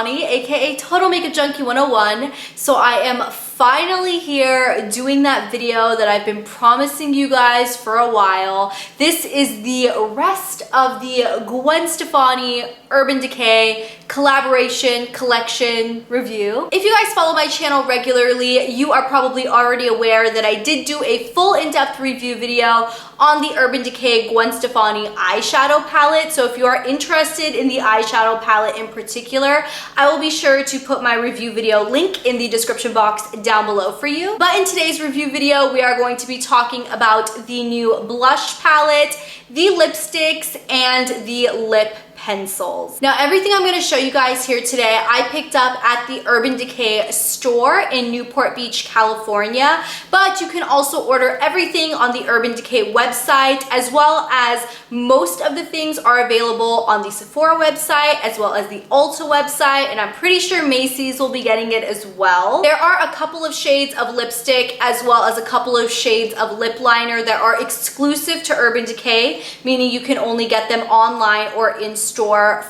Stefani, aka Total Makeup Junkie 101. So I am finally here doing that video that I've been promising you guys for a while. This is the rest of the Gwen Stefani Urban Decay collaboration collection review. If you guys follow my channel regularly, you are probably already aware that I did do a full in-depth review video on the Urban Decay Gwen Stefani eyeshadow palette. So if you are interested in the eyeshadow palette in particular, I will be sure to put my review video link in the description box down below for you. But in today's review video, we are going to be talking about the new blush palette, the lipsticks, and the lip pencils. Now, everything I'm going to show you guys here today, I picked up at the Urban Decay store in Newport Beach, California, but you can also order everything on the Urban Decay website, as well as most of the things are available on the Sephora website, as well as the Ulta website, and I'm pretty sure Macy's will be getting it as well. There are a couple of shades of lipstick, as well as a couple of shades of lip liner that are exclusive to Urban Decay, meaning you can only get them online or in store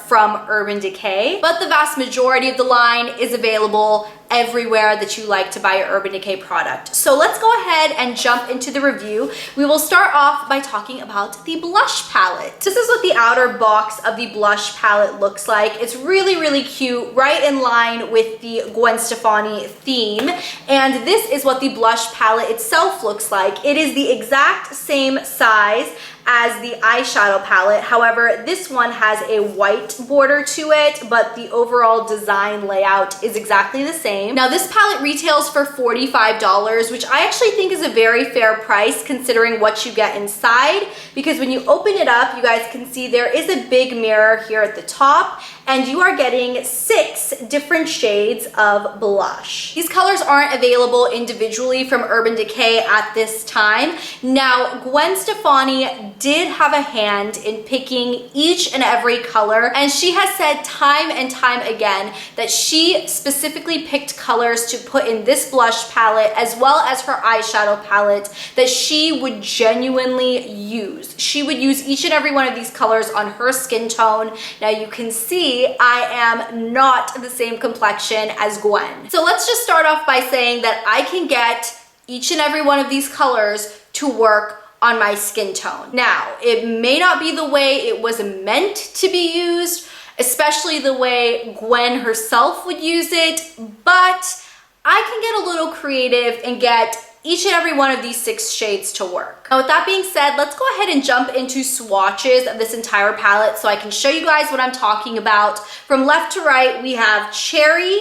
from Urban Decay, but the vast majority of the line is available everywhere that you like to buy your Urban Decay product. So let's go ahead and jump into the review. We will start off by talking about the blush palette. This is what the outer box of the blush palette looks like. It's really, really cute, right in line with the Gwen Stefani theme. And this is what the blush palette itself looks like. It is the exact same size as the eyeshadow palette. However, this one has a white border to it, but the overall design layout is exactly the same. Now, this palette retails for $45, which I actually think is a very fair price considering what you get inside, because when you open it up, you guys can see there is a big mirror here at the top, and you are getting 6 different shades of blush. These colors aren't available individually from Urban Decay at this time. Now, Gwen Stefani did have a hand in picking each and every color, and she has said time and time again that she specifically picked colors to put in this blush palette as well as her eyeshadow palette that she would genuinely use. She would use each and every one of these colors on her skin tone. Now you can see I am not the same complexion as Gwen. So let's just start off by saying that I can get each and every one of these colors to work on my skin tone. Now, it may not be the way it was meant to be used, especially the way Gwen herself would use it, but I can get a little creative and get each and every one of these 6 shades to work. Now, with that being said, let's go ahead and jump into swatches of this entire palette so I can show you guys what I'm talking about. From left to right, we have Cherry,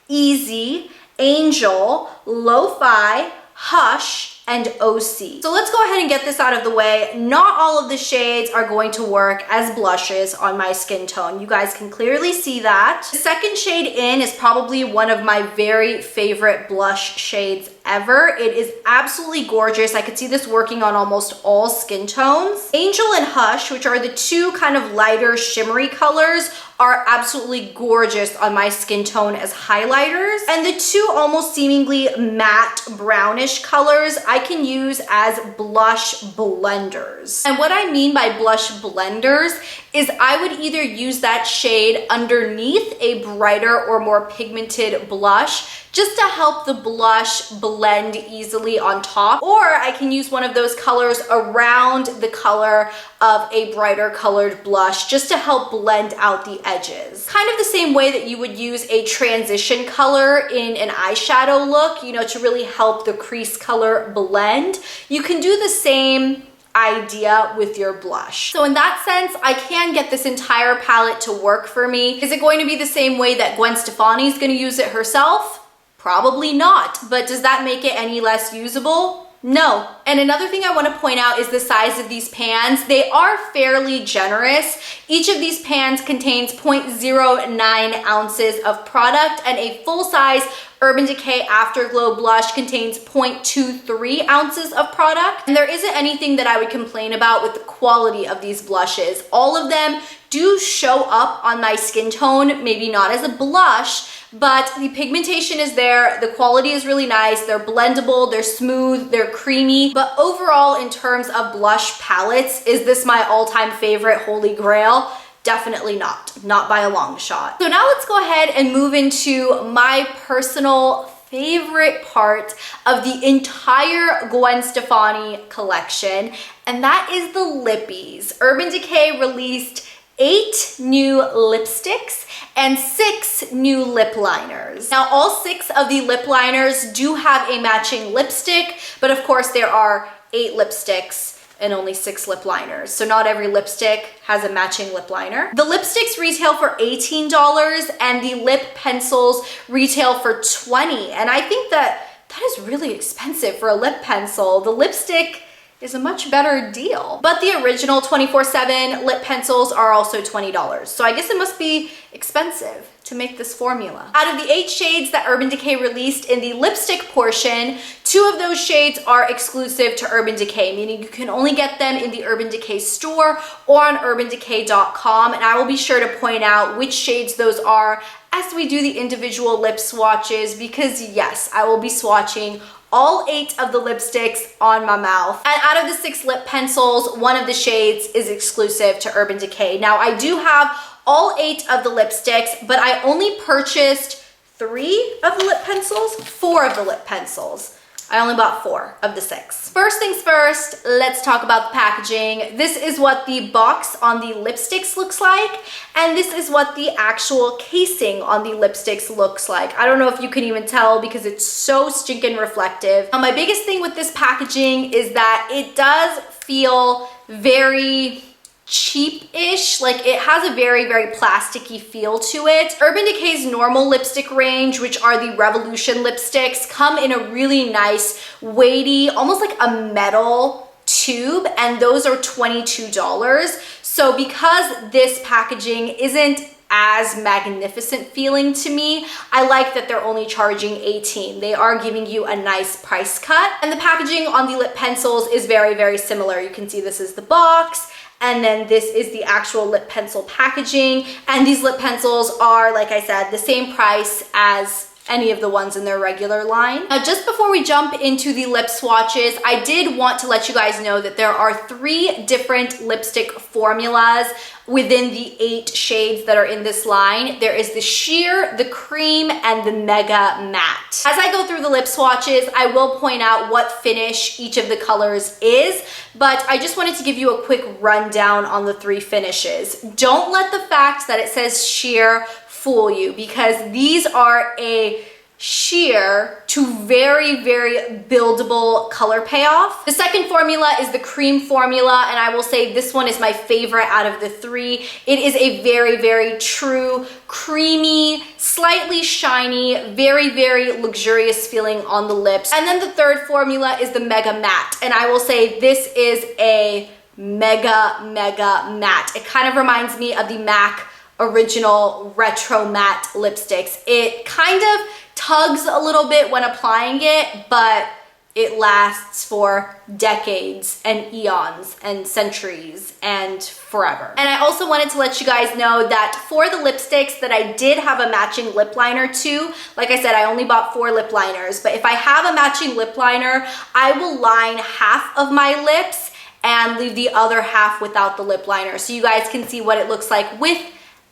Easy, Angel, Lo-Fi, Hush, and OC. So let's go ahead and get this out of the way. Not all of the shades are going to work as blushes on my skin tone. You guys can clearly see that. The second shade in is probably one of my very favorite blush shades ever. It is absolutely gorgeous. I could see this working on almost all skin tones. Angel and Hush, which are the 2 kind of lighter shimmery colors, are absolutely gorgeous on my skin tone as highlighters. And the 2 almost seemingly matte brownish colors I can use as blush blenders. And what I mean by blush blenders is I would either use that shade underneath a brighter or more pigmented blush just to help the blush blend easily on top, or I can use one of those colors around the color of a brighter colored blush just to help blend out the edges. Kind of the same way that you would use a transition color in an eyeshadow look, you know, to really help the crease color blend. You can do the same idea with your blush. So in that sense, I can get this entire palette to work for me. Is it going to be the same way that Gwen Stefani is going to use it herself? Probably not, but does that make it any less usable? No. And another thing I want to point out is the size of these pans. They are fairly generous. Each of these pans contains 0.09 ounces of product, and a full-size Urban Decay Afterglow blush contains 0.23 ounces of product. And there isn't anything that I would complain about with the quality of these blushes. All of them do show up on my skin tone, maybe not as a blush, but the pigmentation is there, the quality is really nice, they're blendable, they're smooth, they're creamy. But overall, in terms of blush palettes, is this my all-time favorite holy grail? Definitely not by a long shot. So now let's go ahead and move into my personal favorite part of the entire Gwen Stefani collection, and that is the lippies. Urban Decay released 8 new lipsticks and 6 new lip liners. Now, all 6 of the lip liners do have a matching lipstick, but of course there are 8 lipsticks and only 6 lip liners. So not every lipstick has a matching lip liner. The lipsticks retail for $18 and the lip pencils retail for $20. And I think that is really expensive for a lip pencil. The lipstick is a much better deal. But the original 24/7 lip pencils are also $20. So I guess it must be expensive to make this formula. Out of the 8 shades that Urban Decay released in the lipstick portion, 2 of those shades are exclusive to Urban Decay, meaning you can only get them in the Urban Decay store or on urbandecay.com, and I will be sure to point out which shades those are as we do the individual lip swatches, because yes, I will be swatching all 8 of the lipsticks on my mouth. And out of the 6 lip pencils, 1 of the shades is exclusive to Urban Decay. Now, I do have all 8 of the lipsticks, but I only purchased 3 of the lip pencils, 4 of the lip pencils. I only bought 4 of the 6. First things first, let's talk about the packaging. This is what the box on the lipsticks looks like, and this is what the actual casing on the lipsticks looks like. I don't know if you can even tell because it's so stinking reflective. Now, my biggest thing with this packaging is that it does feel very cheap-ish. Like, it has a very, very plasticky feel to it. Urban Decay's normal lipstick range, which are the Revolution lipsticks, come in a really nice, weighty, almost like a metal tube, and those are $22. So because this packaging isn't as magnificent feeling to me, I like that they're only charging $18. They are giving you a nice price cut. And the packaging on the lip pencils is very, very similar. You can see this is the box, and then this is the actual lip pencil packaging. And these lip pencils are, like I said, the same price as any of the ones in their regular line. Now, just before we jump into the lip swatches, I did want to let you guys know that there are 3 different lipstick formulas within the 8 shades that are in this line. There is the sheer, the cream, and the mega matte. As I go through the lip swatches, I will point out what finish each of the colors is, but I just wanted to give you a quick rundown on the 3 finishes. Don't let the fact that it says sheer fool you, because these are a sheer to very, very buildable color payoff. The second formula is the cream formula, and I will say this one is my favorite out of the 3. It is a very, very true, creamy, slightly shiny, very, very luxurious feeling on the lips. And then the third formula is the mega matte, and I will say this is a mega, mega matte. It kind of reminds me of the MAC original retro matte lipsticks. It kind of tugs a little bit when applying it, but it lasts for decades and eons and centuries and forever. And I also wanted to let you guys know that for the lipsticks that I did have a matching lip liner to, like I said, I only bought 4 lip liners, but if I have a matching lip liner, I will line half of my lips and leave the other half without the lip liner, so you guys can see what it looks like with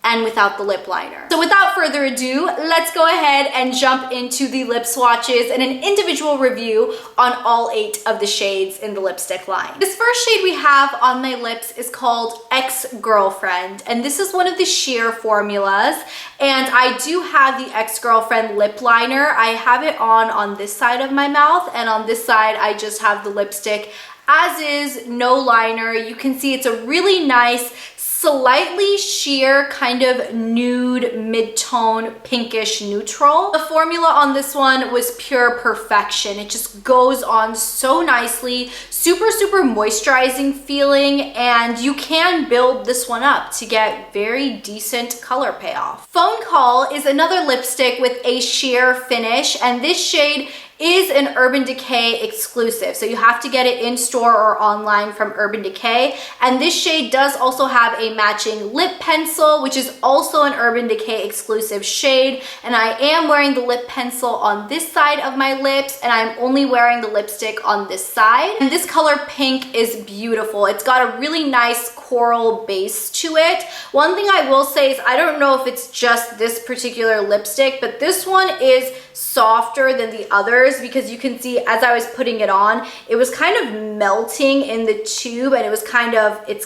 and without the lip liner. So without further ado, let's go ahead and jump into the lip swatches and an individual review on all 8 of the shades in the lipstick line. This first shade we have on my lips is called Ex-Girlfriend, and this is one of the sheer formulas, and I do have the Ex-Girlfriend lip liner. I have it on this side of my mouth, and on this side I just have the lipstick as is, no liner. You can see it's a really nice, slightly sheer, kind of nude, mid-tone, pinkish neutral. The formula on this one was pure perfection. It just goes on so nicely, super, super moisturizing feeling, and you can build this one up to get very decent color payoff. Phone Call is another lipstick with a sheer finish, and this shade is an Urban Decay exclusive. So you have to get it in store or online from Urban Decay. And this shade does also have a matching lip pencil, which is also an Urban Decay exclusive shade. And I am wearing the lip pencil on this side of my lips, and I'm only wearing the lipstick on this side. And this color pink is beautiful. It's got a really nice coral base to it. One thing I will say is I don't know if it's just this particular lipstick, but this one is softer than the others, because you can see as I was putting it on, it was kind of melting in the tube, and it's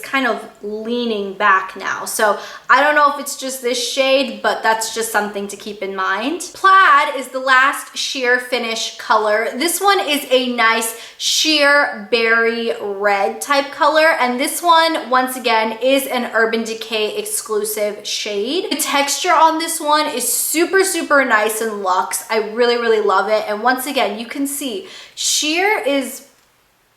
kind of leaning back now. So I don't know if it's just this shade, but that's just something to keep in mind. Plaid is the last sheer finish color. This one is a nice sheer berry red type color, and this one once again is an Urban Decay exclusive shade. The texture on this one is super nice and luxe. I really love it. And once again, you can see sheer is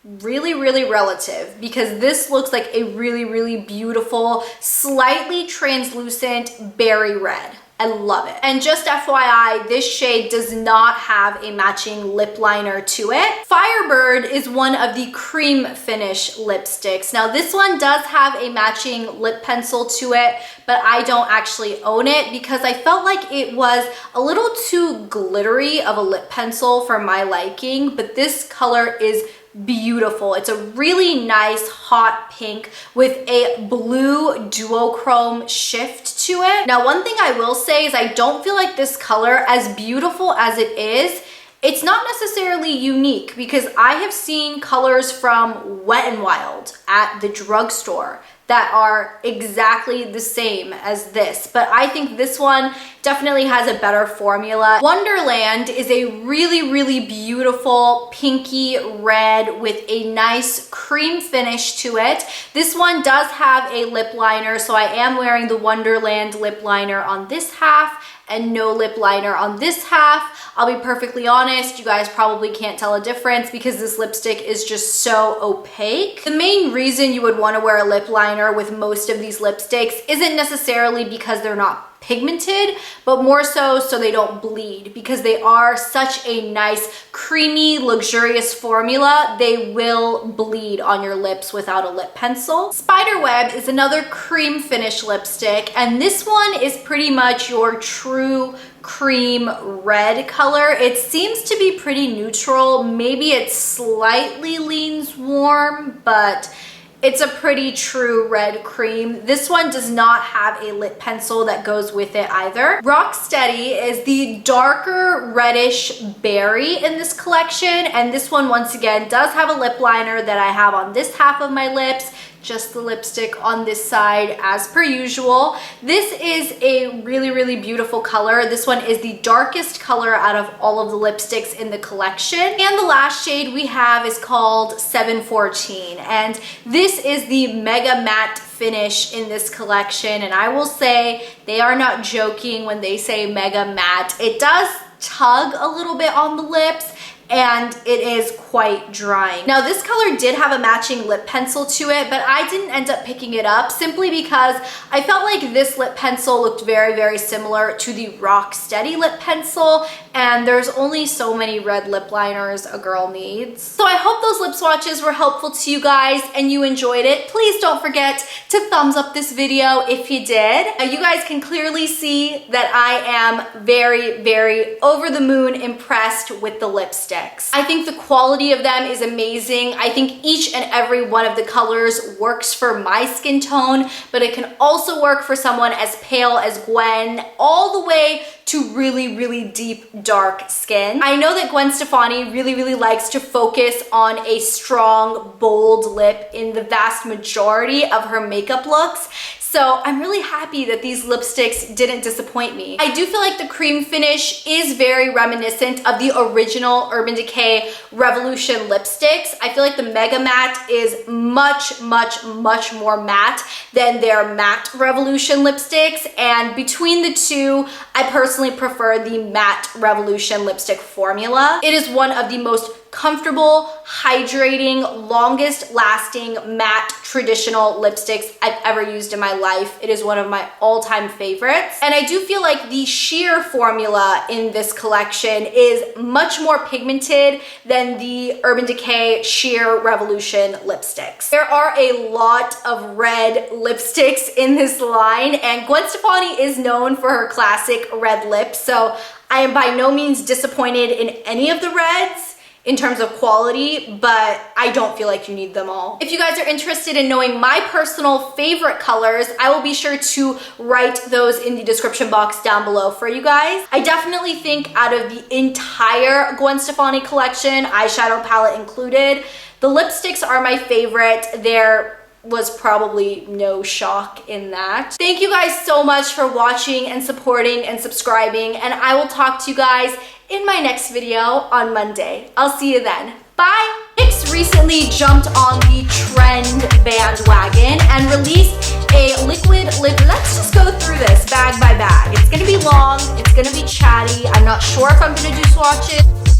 really relative, because this looks like a really beautiful, slightly translucent berry red. I love it. And just FYI, this shade does not have a matching lip liner to it. Firebird is one of the cream finish lipsticks. Now this one does have a matching lip pencil to it, but I don't actually own it because I felt like it was a little too glittery of a lip pencil for my liking, but this color is beautiful. It's a really nice hot pink with a blue duochrome shift to it. Now, one thing I will say is I don't feel like this color, as beautiful as it is, it's not necessarily unique, because I have seen colors from Wet n Wild at the drugstore that are exactly the same as this, but I think this one definitely has a better formula. Wonderland is a really beautiful pinky red with a nice cream finish to it. This one does have a lip liner, so I am wearing the Wonderland lip liner on this half and no lip liner on this half. I'll be perfectly honest, you guys probably can't tell a difference because this lipstick is just so opaque. The main reason you would want to wear a lip liner with most of these lipsticks isn't necessarily because they're not pigmented, but more so they don't bleed, because they are such a nice creamy luxurious formula. They will bleed on your lips without a lip pencil. Spiderweb is another cream finish lipstick, and this one is pretty much your true cream red color. It seems to be pretty neutral. Maybe it slightly leans warm, but it's a pretty true red cream. This one does not have a lip pencil that goes with it either. Rocksteady is the darker reddish berry in this collection, and this one once again does have a lip liner that I have on this half of my lips, just the lipstick on this side as per usual. This is a really beautiful color. This one is the darkest color out of all of the lipsticks in the collection. And the last shade we have is called 714, and this is the mega matte finish in this collection, and I will say they are not joking when they say mega matte. It does tug a little bit on the lips, and it is quite drying. Now this color did have a matching lip pencil to it, but I didn't end up picking it up simply because I felt like this lip pencil looked very similar to the Rocksteady lip pencil, and there's only so many red lip liners a girl needs. So I hope those lip swatches were helpful to you guys and you enjoyed it. Please don't forget to thumbs up this video if you did. Now you guys can clearly see that I am very over the moon impressed with the lipstick. I think the quality of them is amazing. I think each and every one of the colors works for my skin tone, but it can also work for someone as pale as Gwen, all the way to really deep dark skin. I know that Gwen Stefani really likes to focus on a strong, bold lip in the vast majority of her makeup looks. So I'm really happy that these lipsticks didn't disappoint me. I do feel like the cream finish is very reminiscent of the original Urban Decay Revolution lipsticks. I feel like the Mega Matte is much more matte than their Matte Revolution lipsticks, and between the two, I personally prefer the Matte Revolution lipstick formula. It is one of the most comfortable, hydrating, longest lasting matte traditional lipsticks I've ever used in my life. It is one of my all-time favorites. And I do feel like the sheer formula in this collection is much more pigmented than the Urban Decay Sheer Revolution lipsticks. There are a lot of red lipsticks in this line, and Gwen Stefani is known for her classic red lips, so I am by no means disappointed in any of the reds in terms of quality, but I don't feel like you need them all. If you guys are interested in knowing my personal favorite colors, I will be sure to write those in the description box down below for you guys. I definitely think out of the entire Gwen Stefani collection, eyeshadow palette included, the lipsticks are my favorite. There was probably no shock in that. Thank you guys so much for watching and supporting and subscribing, and I will talk to you guys in my next video on Monday. I'll see you then. Bye! NYX recently jumped on the trend bandwagon and released a liquid lip. Let's just go through this bag by bag. It's gonna be long, it's gonna be chatty. I'm not sure if I'm gonna do swatches.